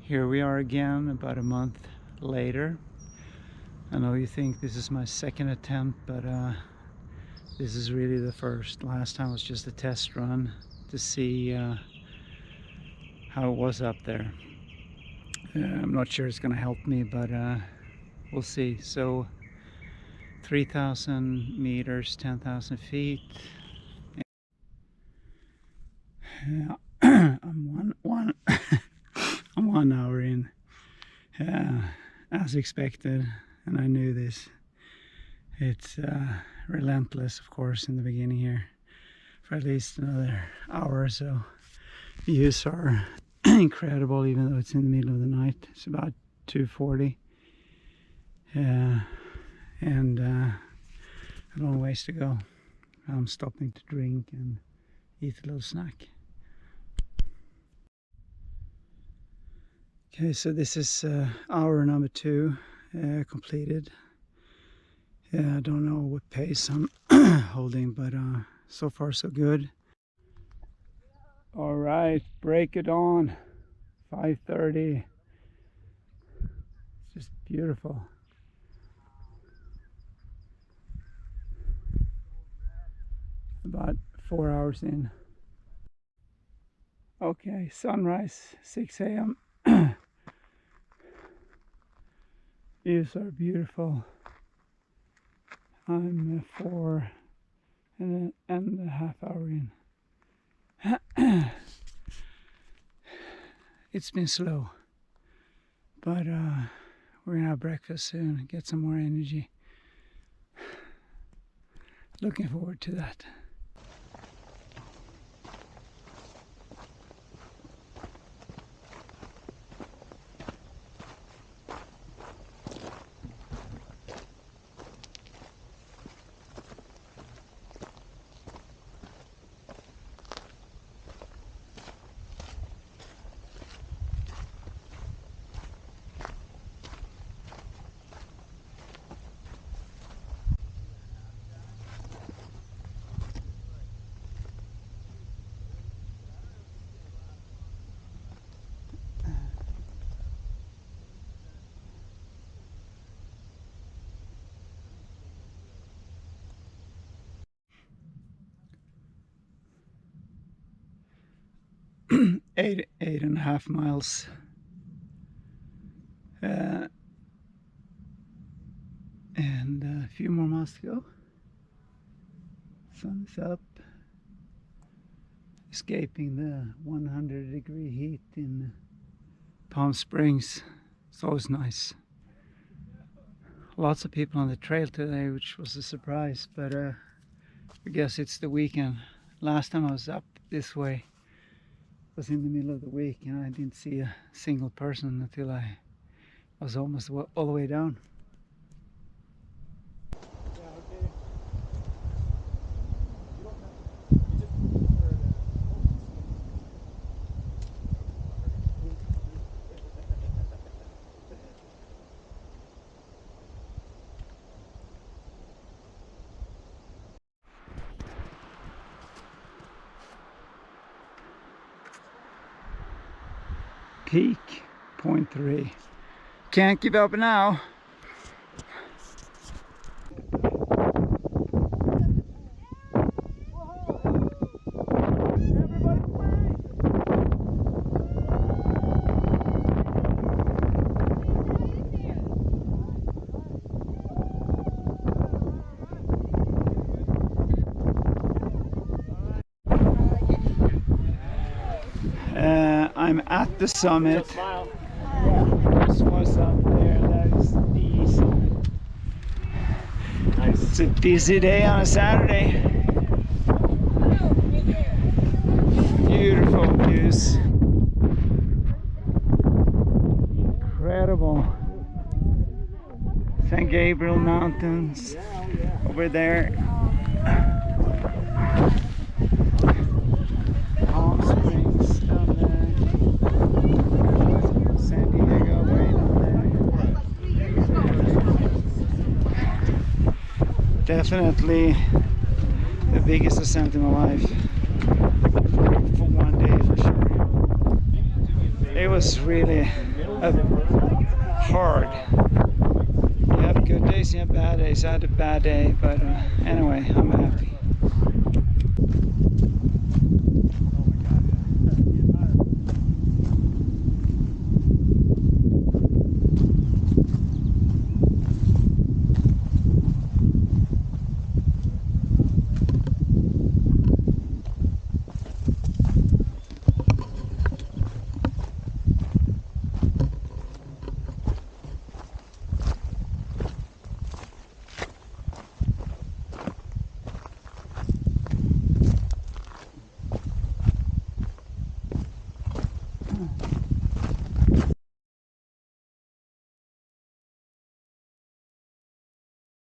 Here we are again, about a month later. I know you think this is my second attempt, but this is really the first. Last time was just a test run to see how it was up there. I'm not sure it's gonna help me, but we'll see. So 3,000 meters, 10,000 feet. I'm I'm 1 hour in, as expected, and I knew this. It's relentless, of course, in the beginning here for at least another hour or so. Views are incredible, even though it's in the middle of the night. It's about 2:40, and a long ways to go. I'm stopping to drink and eat a little snack. Okay, so this is hour number 2 completed. I don't know what pace I'm holding, but so far so good. All right, break it on. 5:30. It's just beautiful. About 4 hours in. Okay, sunrise, 6 a.m. Views are beautiful. I'm 4.5 hours in. It's been slow, but we're gonna have breakfast soon, get some more energy. Looking forward to that. Eight and a half miles. And a few more miles to go. Sun is up. Escaping the 100-degree heat in Palm Springs. It's always nice. Lots of people on the trail today, which was a surprise, but I guess it's the weekend. Last time I was up this way was in the middle of the week, and I didn't see a single person until I was almost all the way down. Peak 0.3. Can't give up now. I'm at the summit. This was up there. That is the summit. Nice. It's a busy day on a Saturday. Beautiful views. Incredible. St. Gabriel Mountains over there. Palm Springs down there. San Diego way down there. Definitely the biggest ascent in my life. For one day for sure. It was really hard. You have good days, you have bad days. I had a bad day, but anyway, I'm happy.